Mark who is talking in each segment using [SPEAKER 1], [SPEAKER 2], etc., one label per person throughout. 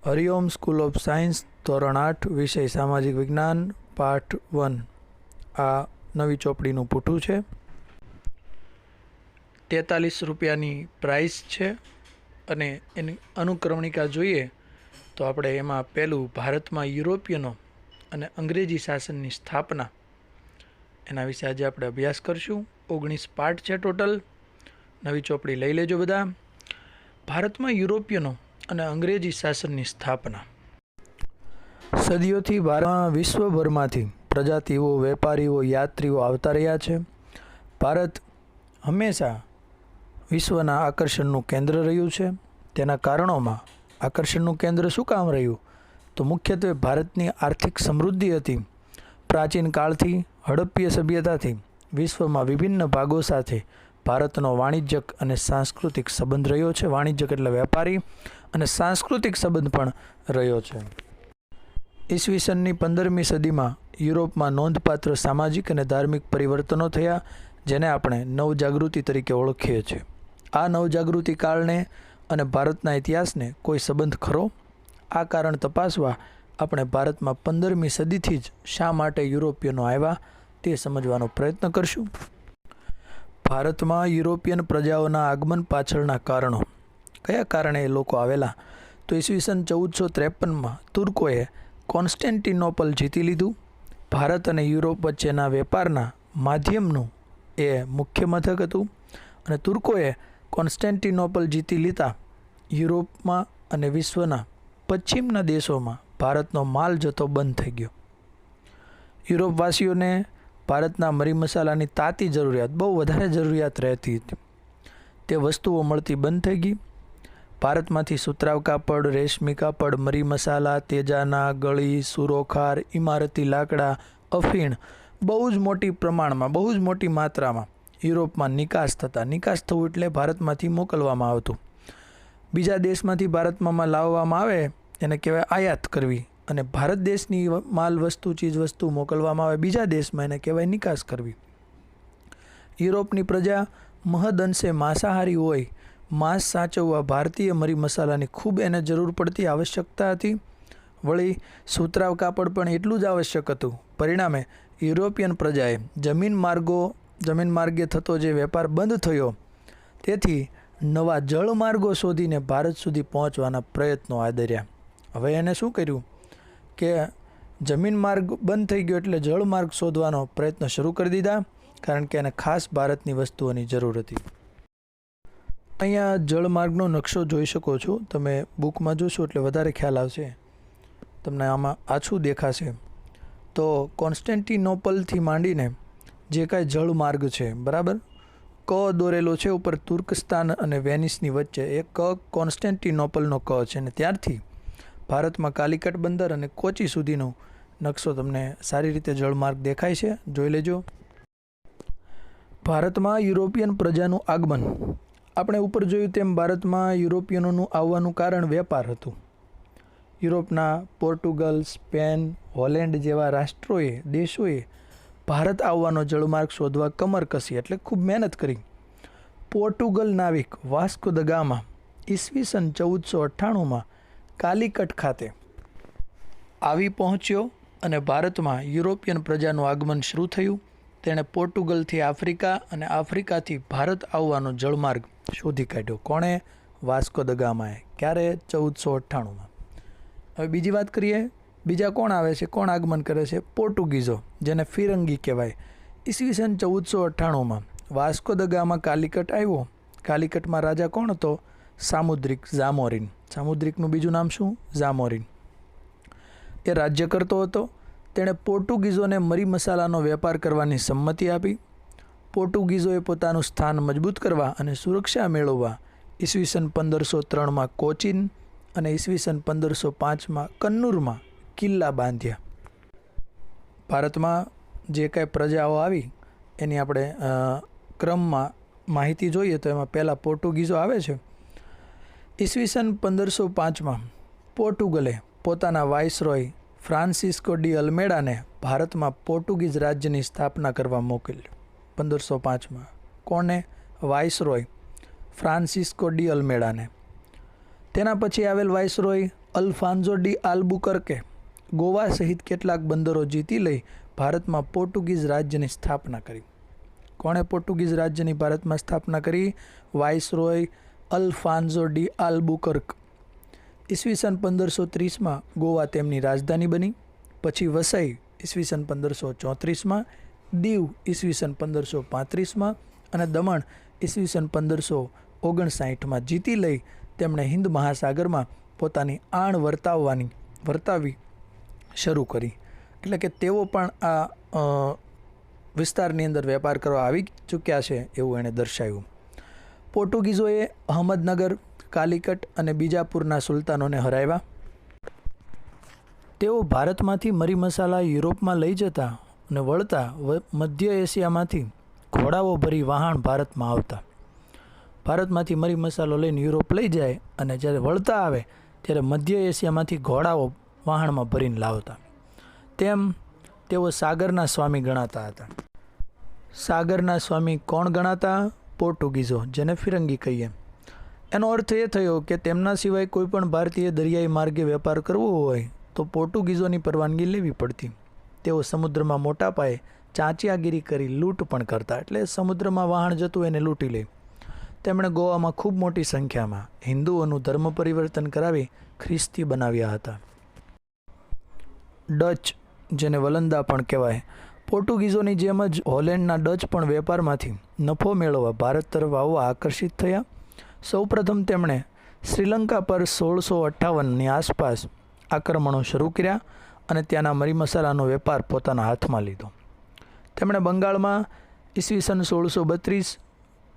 [SPEAKER 1] Hariom school of science ધોરણ 8 વિષય સામાજિક વિજ્ઞાન પાઠ 1 આ નવી ચોપડીનું પૂઠું છે। 43 રૂપિયાની પ્રાઇસ છે અને એની અનુક્રમણિકા જોઈએ તો આપણે એમાં પહેલું ભારતમાં યુરોપિયનો અને અંગ્રેજી શાસનની સ્થાપના એના વિશે આજે આપણે અભ્યાસ કરશું। 19 પાઠ છે ટોટલ। નવી ચોપડી લઈ લેજો બધા। ભારતમાં યુરોપિયનો અને અંગ્રેજી શાસનની સ્થાપના। સદીઓથી ભારતમાં વિશ્વભરમાંથી પ્રજાતિઓ, વેપારીઓ, યાત્રીઓ આવતા રહ્યા છે। ભારત હંમેશા વિશ્વના આકર્ષણનું કેન્દ્ર રહ્યું છે। તેના કારણોમાં આકર્ષણનું કેન્દ્ર શું કામ રહ્યું તો મુખ્યત્વે ભારતની આર્થિક સમૃદ્ધિ હતી। પ્રાચીન કાળથી હડપ્પીય સભ્યતાથી વિશ્વમાં વિભિન્ન ભાગો સાથે ભારતનો વાણિજ્યક અને સાંસ્કૃતિક સંબંધ રહ્યો છે। વાણિજ્યક એટલે વેપારી અને સાંસ્કૃતિક સંબંધ પણ રહ્યો છે। ઈસવીસનની 15મી સદીમાં યુરોપમાં નોંધપાત્ર સામાજિક અને ધાર્મિક પરિવર્તનો થયા, જેને આપણે નવજાગૃતિ તરીકે ઓળખીએ છીએ। આ નવજાગૃતિ કાળને અને ભારતના ઇતિહાસને કોઈ સંબંધ ખરો? આ કારણ તપાસવા આપણે ભારતમાં 15મી સદીથી જ શા માટે યુરોપિયનો આવ્યા તે સમજવાનો પ્રયત્ન કરશું। ભારતમાં યુરોપિયન પ્રજાઓના આગમન પાછળના કારણો, કયા કારણે એ લોકો આવેલા તો ઈસવીસન 1453માં તુર્કોએ કોન્સ્ટેન્ટિનોપલ જીતી લીધું। ભારત અને યુરોપ વચ્ચેના વેપારના માધ્યમનું એ મુખ્ય મથક હતું અને તુર્કોએ કોન્સ્ટેન્ટિનોપલ જીતી લીધા યુરોપમાં અને વિશ્વના પશ્ચિમના દેશોમાં ભારતનો માલ જથ્થો બંધ થઈ ગયો। યુરોપવાસીઓને ભારતના મરી મસાલાની તાતી જરૂરિયાત, બહુ વધારે જરૂરિયાત રહેતી હતી। તે વસ્તુઓ મળતી બંધ થઈ ગઈ। ભારતમાંથી સુતરાવ કાપડ, રેશમી કાપડ, મરી મસાલા, તેજાના, ગળી, સુરોખાર, ઇમારતી લાકડા, અફીણ બહુ જ મોટી પ્રમાણમાં, બહુ જ મોટી માત્રામાં યુરોપમાં નિકાસ થતા। નિકાસ થવું એટલે ભારતમાંથી મોકલવામાં આવતું। બીજા દેશમાંથી ભારતમાં લાવવામાં આવે એને કહેવાય આયાત કરવી, અને ભારત દેશની માલ વસ્તુ, ચીજ વસ્તુ મોકલવામાં આવે બીજા દેશમાં એને કહેવાય નિકાસ કરવી। યુરોપની પ્રજા મહદઅંશે માંસાહારી હોય, માંસ સાચવવા ભારતીય મરી મસાલાની ખૂબ એને જરૂર પડતી, આવશ્યકતા હતી। વળી સુતરાવ કાપડ પણ એટલું જ આવશ્યક હતું। પરિણામે યુરોપિયન પ્રજાએ જમીન માર્ગે થતો જે વેપાર બંધ થયો, તેથી નવા જળમાર્ગો શોધીને ભારત સુધી પહોંચવાના પ્રયત્નો આદર્યા। હવે એને શું કર્યું કે જમીન માર્ગ બંધ થઈ ગયો એટલે જળમાર્ગ શોધવાનો પ્રયત્ન શરૂ કરી દીધા, કારણ કે એને ખાસ ભારતની વસ્તુઓની જરૂર હતી। અહીંયા જળમાર્ગનો નકશો જોઈ શકો છો તમે, બુકમાં જોશો એટલે વધારે ખ્યાલ આવશે, તમને આમાં આછું દેખાશે। તો કોન્સ્ટેન્ટિનોપલથી માંડીને જે કાંઈ જળમાર્ગ છે, બરાબર, ક દોરેલો છે ઉપર તુર્કસ્તાન અને વેનિસની વચ્ચે, એ ક કોન્સ્ટેન્ટિનોપલનો ક છે, અને ત્યારથી ભારતમાં કાલિકટ બંદર અને કોચી સુધીનો નકશો તમને સારી રીતે જળમાર્ગ દેખાય છે, જોઈ લેજો। ભારતમાં યુરોપિયન પ્રજાનું આગમન, આપણે ઉપર જોયું તેમ ભારતમાં યુરોપિયનોનું આવવાનું કારણ વેપાર હતું। યુરોપના પોર્ટુગલ, સ્પેન, હોલેન્ડ જેવા રાષ્ટ્રોએ, દેશોએ ભારત આવવાનો જળમાર્ગ શોધવા કમર કસી, એટલે ખૂબ મહેનત કરી। પોર્ટુગલ નાવિક વાસ્કો દ ગામા ઈસવીસન 1498માં કાલિકટ ખાતે આવી પહોંચ્યો અને ભારતમાં યુરોપિયન પ્રજાનું આગમન શરૂ થયું। તેણે પોર્ટુગલથી આફ્રિકા અને આફ્રિકાથી ભારત આવવાનો જળમાર્ગ શોધી કાઢ્યો। કોણે? વાસ્કો દ ગામાએ। ક્યારે? 1498માં। હવે બીજી વાત કરીએ, બીજા કોણ આવે છે, કોણ આગમન કરે છે? પોર્ટુગીઝો, જેને ફિરંગી કહેવાય। ઈસવીસન 1498માં વાસ્કો દ ગામા કાલિકટ આવ્યો। કાલિકટમાં રાજા કોણ હતો? સામુદ્રિક, ઝામોરિન। સામુદ્રિકનું બીજું નામ શું? ઝામોરિન। એ રાજ્ય કરતો હતો। તેણે પોર્ટુગીઝોને મરી મસાલાનો વેપાર કરવાની સંમતિ આપી। પોર્ટુગીઝોએ પોતાનું સ્થાન મજબૂત કરવા અને સુરક્ષા મેળવવા ઈસવીસન 1503માં કોચીન અને ઈસવીસન 1505માં કન્નૂરમાં કિલ્લા બાંધ્યા। ભારતમાં જે કાંઈ પ્રજાઓ આવી એની આપણે ક્રમમાં માહિતી જોઈએ તો એમાં પહેલાં પોર્ટુગીઝો આવે છે। ઈસવીસન 1505માં પોર્ટુગલે પોતાના વાઇસરોય ફ્રાન્સિસ્કો ડી અલ્મેડાને ભારતમાં પોર્ટુગીઝ રાજ્યની સ્થાપના કરવા મોકલ્યો। 1505માં કોને? વાઇસરોય ફ્રાન્સિસ્કો ડી અલ્મેડાને। તેના પછી આવેલ viceroy Alfonso de Albuquerque Goa સહિત કેટલાક બંદરો જીતી લઈ ભારતમાં પોર્ટુગીઝ રાજ્યની સ્થાપના કરી. કોણે પોર્ટુગીઝ રાજ્યની ભારતમાં સ્થાપના કરી? Viceroy Alfonso de Albuquerque. ઈસવીસન 1530માં ગોવા તેમની રાજધાની બની. પછી વસઈ ઈસવીસન 1534માં, દીવ ઈસવીસન 1535માં અને દમણ ઈસવીસન 1559માં જીતી લઈ તેમણે હિન્દ મહાસાગરમાં પોતાની આણ વર્તાવી શરૂ કરી. એટલે કે તેઓ પણ આ વિસ્તારની અંદર વેપાર કરવા આવી ચૂક્યા છે એવું એણે દર્શાવ્યું. પોર્ટુગીઝોએ અહમદનગર, કાલિકટ અને બીજાપુરના સુલતાનોને હરાવ્યા. તેઓ ભારતમાંથી મરી મસાલા યુરોપમાં લઈ જતા અને વળતા મધ્ય એશિયામાંથી ઘોડાઓ ભરી વહાણ ભારતમાં આવતા. ભારતમાંથી મરી મસાલો લઈને યુરોપ લઈ જાય અને જ્યારે વળતા આવે ત્યારે મધ્ય એશિયામાંથી ઘોડાઓ વહાણમાં ભરીને લાવતા. તેમ તેઓ સાગરના સ્વામી ગણાતા હતા. સાગરના સ્વામી કોણ ગણાતા? પોર્ટુગીઝો, જેને ફિરંગી કહીએ. એનો અર્થ એ થયો કે તેમના સિવાય કોઈ પણ ભારતીય દરિયાઈ માર્ગે વેપાર કરવો હોય તો પોર્ટુગીઝોની પરવાનગી લેવી પડતી. તેઓ સમુદ્રમાં મોટા પાયે ચાંચિયાગીરી કરી લૂંટ પણ કરતા. એટલે સમુદ્રમાં વહાણ જતું એને લૂંટી લે. તેમણે ગોવામાં ખૂબ મોટી સંખ્યામાં હિન્દુઓનું ધર્મ પરિવર્તન કરાવી ખ્રિસ્તી બનાવ્યા હતા. ડચ, જેને વલંદા પણ કહેવાય. પોર્ટુગીઝોની જેમ જ હોલેન્ડના ડચ પણ વેપારમાંથી નફો મેળવવા ભારત તરફ આવવા આકર્ષિત થયા. સૌપ્રથમ તેમણે શ્રીલંકા પર 1658ની આસપાસ આક્રમણો શરૂ કર્યા અને ત્યાંના મરી મસાલાનો વેપાર પોતાના હાથમાં લીધો. તેમણે બંગાળમાં ઈસવીસન 1632,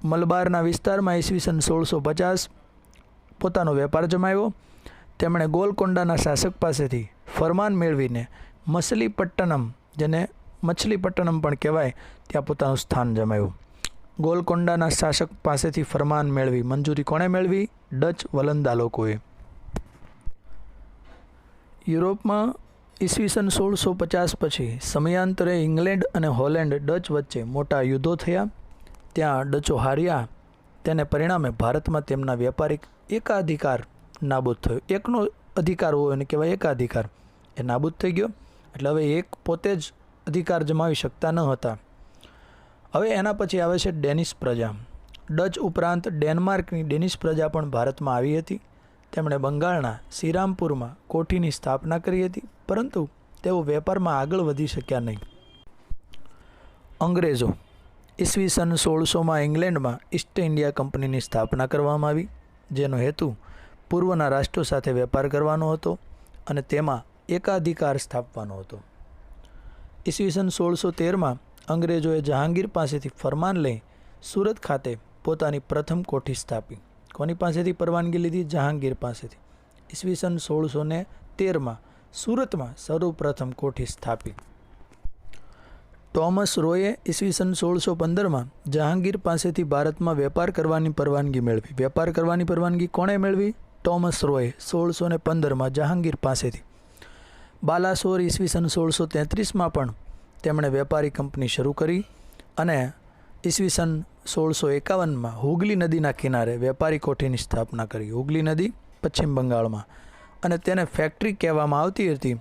[SPEAKER 1] મલબારના વિસ્તારમાં ઈસવીસન 1650 પોતાનો વેપાર જમાવ્યો. તેમણે ગોલકોંડાના શાસક પાસેથી ફરમાન મેળવીને મછલીપટ્ટનમ, જેને મછલીપટ્ટનમ પણ કહેવાય, ત્યાં પોતાનું સ્થાન જમાવ્યું. ગોલકોંડાના શાસક પાસેથી ફરમાન મેળવી મંજૂરી કોણે મેળવી? ડચ વલંદા લોકોએ. યુરોપમાં ઈસવીસન 1650 પછી સમયાંતરે ઇંગ્લેન્ડ અને હોલેન્ડ ડચ વચ્ચે મોટા યુદ્ધો થયા. ત્યાં ડચો હાર્યા. તેને પરિણામે ભારતમાં તેમના વ્યાપારિક એકાધિકાર નાબૂદ થયો. એકનો અધિકાર હોય એને કહેવાય એકાધિકાર, એ નાબૂદ થઈ ગયો. એટલે હવે એક પોતે જ અધિકાર જમાવી શકતા ન હતા. હવે એના પછી આવે છે ડેનિશ પ્રજા. ડચ ઉપરાંત ડેનમાર્કની ડેનિશ પ્રજા પણ ભારતમાં આવી હતી. તેમણે બંગાળના શ્રીરામપુરમાં કોઠીની સ્થાપના કરી હતી, પરંતુ તેઓ વેપારમાં આગળ વધી શક્યા નહીં. અંગ્રેજો ઈસવીસન 1600માં ઇંગ્લેન્ડમાં ઈસ્ટ ઇન્ડિયા કંપનીની સ્થાપના કરવામાં આવી, જેનો હેતુ પૂર્વના રાષ્ટ્રો સાથે વેપાર કરવાનો હતો અને તેમાં એકાધિકાર સ્થાપવાનો હતો. ઈસવીસન 1613માં અંગ્રેજોએ જહાંગીર પાસેથી ફરમાન લઈ સુરત ખાતે પોતાની પ્રથમ કોઠી સ્થાપી. કોની પાસેથી પરવાનગી લીધી? જહાંગીર પાસેથી. ઈસવીસન 1613માં સુરતમાં સર્વપ્રથમ કોઠી સ્થાપી. ટોમસ રોયે ઈસવીસન 1615માં જહાંગીર પાસેથી ભારતમાં વેપાર કરવાની પરવાનગી મેળવી. વેપાર કરવાની પરવાનગી કોણે મેળવી? ટોમસ રોય 1615માં જહાંગીર પાસેથી. બાલાસોર ઈસવીસન 1633માં પણ તેમણે વેપારી કંપની શરૂ કરી અને ઈસવીસન 1651માં હુગલી નદીના કિનારે વેપારી કોઠીની સ્થાપના કરી. હુગલી નદી પશ્ચિમ બંગાળમાં, અને તેને ફેક્ટરી કહેવામાં આવતી હતી.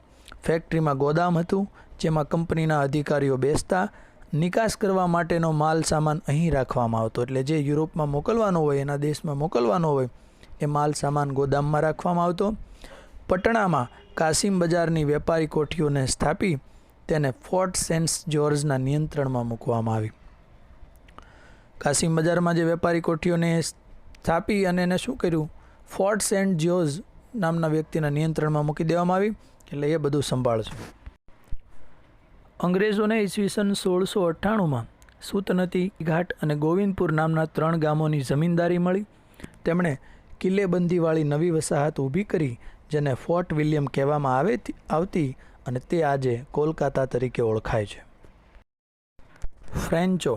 [SPEAKER 1] ફેક્ટરીમાં ગોદામ હતું, જેમાં કંપનીના અધિકારીઓ બેસતા. નિકાસ કરવા માટેનો માલ સામાન અહીં રાખવામાં આવતો. એટલે જે યુરોપમાં મોકલવાનો હોય, એના દેશમાં મોકલવાનો હોય, એ માલ સામાન ગોદામમાં રાખવામાં આવતો. પટણામાં કાસિમ બજારની વેપારી કોઠીઓને સ્થાપી તેને ફોર્ટ સેન્ટ જ્યોર્જના નિયંત્રણમાં મૂકવામાં આવી. કાસિમ બજારમાં જે વેપારી કોઠીઓને સ્થાપી અને એને શું કર્યું? ફોર્ટ સેન્ટ જ્યોર્જ નામના વ્યક્તિના નિયંત્રણમાં મૂકી દેવામાં આવી. એટલે એ બધું સંભાળશે. અંગ્રેજોને ઈસવીસન 1698માં સુતનતી ઘાટ અને ગોવિંદપુર નામના 3 ગામોની જમીનદારી મળી. તેમણે કિલ્લેબંધીવાળી નવી વસાહત ઊભી કરી, જેને ફોર્ટ વિલિયમ કહેવામાં આવતી અને તે આજે કોલકાતા તરીકે ઓળખાય છે. ફ્રેન્ચો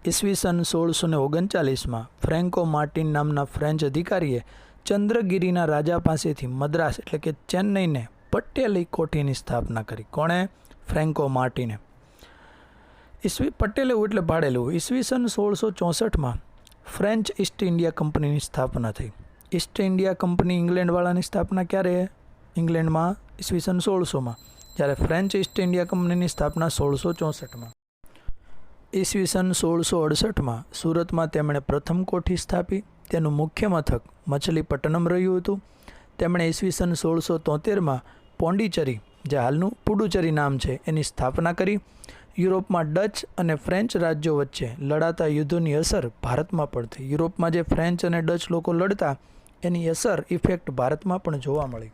[SPEAKER 1] ઈસવીસન 1639માં ફ્રેન્કો માર્ટિન નામના ફ્રેન્ચ અધિકારીએ ચંદ્રગીરીના રાજા પાસેથી મદ્રાસ એટલે કે ચેન્નઈને પટેલી કોઠીની સ્થાપના કરી. કોણે? ફ્રેન્કો માર્ટિને. પટેલેવું એટલે ભાડેલું. ઈસવીસન 1664માં ફ્રેન્ચ ઈસ્ટ ઇન્ડિયા કંપનીની સ્થાપના થઈ. ઈસ્ટ ઇન્ડિયા કંપની ઇંગ્લેન્ડવાળાની સ્થાપના ક્યારે? ઇંગ્લેન્ડમાં ઈસવીસન 1600માં, જ્યારે ફ્રેન્ચ ઈસ્ટ ઇન્ડિયા કંપનીની સ્થાપના 1664માં. ઈસવીસન 1668માં સુરતમાં તેમણે પ્રથમ કોઠી સ્થાપી. તેનું મુખ્ય મથક મછલીપટ્ટનમ રહ્યું હતું. તેમણે ઈસવીસન 1673માં પોંડિચેરી, જે હાલનું પુડુચેરી નામ છે, એની સ્થાપના કરી. યુરોપમાં ડચ અને ફ્રેન્ચ રાજ્યો વચ્ચે લડાતા યુદ્ધોની અસર ભારતમાં પડતી. યુરોપમાં જે ફ્રેન્ચ અને ડચ લોકો લડતા એની અસર ઇફેક્ટ ભારતમાં પણ જોવા મળી.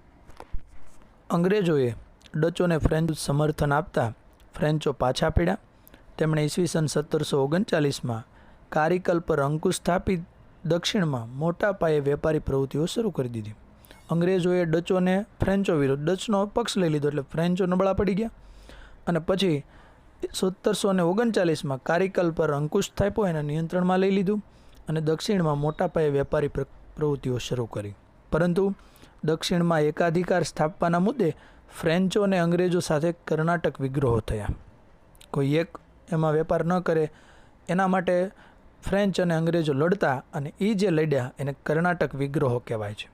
[SPEAKER 1] અંગ્રેજોએ ડચોને ફ્રેન્ચ સમર્થન આપતા ફ્રેન્ચો પાછા પડ્યા. તેમણે ઈસવીસન 1739માં કારીકલ પર અંકુશ સ્થાપી દક્ષિણમાં મોટા પાયે વેપારી પ્રવૃત્તિઓ શરૂ કરી દીધી. અંગ્રેજોએ ડચોને ફ્રેન્ચો વિરુદ્ધ ડચનો પક્ષ લઈ લીધો, એટલે ફ્રેન્ચો નબળા પડી ગયા. અને પછી 1739માં કારીકલ પર અંકુશ સ્થાપ્યો, એને નિયંત્રણમાં લઈ લીધું અને દક્ષિણમાં મોટા પાયે વેપારી પ્રવૃત્તિઓ શરૂ કરી. પરંતુ દક્ષિણમાં એકાધિકાર સ્થાપવાના મુદ્દે ફ્રેન્ચો અને અંગ્રેજો સાથે કર્ણાટક વિગ્રહો થયા. કોઈ એક એમાં વેપાર ન કરે એના માટે ફ્રેન્ચ અને અંગ્રેજો લડતા, અને એ જે લડ્યા એને કર્ણાટક વિગ્રહો કહેવાય છે.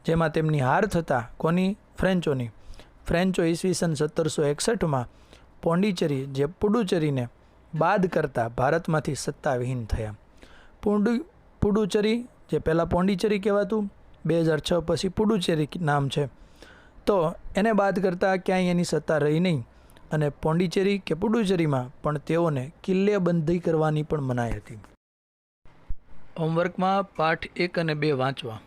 [SPEAKER 1] જેમાં તેમની હાર થતાં કોની? ફ્રેન્ચોની. ફ્રેન્ચો ઈસવીસન 1761માં પોંડિચેરી, જે પુડુચેરીને બાદ કરતા ભારતમાંથી સત્તાવિહીન થયા. પુડુચેરી, જે પહેલાં પોંડિચેરી કહેવાતું, 2006 પછી પુડુચેરી નામ છે, તો એને બાદ કરતાં ક્યાંય એની સત્તા રહી નહીં. અને પોંડિચેરી કે પુડુચેરીમાં પણ તેઓને કિલ્લેબંધી કરવાની પણ મનાઈ હતી. હોમવર્કમાં પાઠ 1 અને 2 વાંચવા.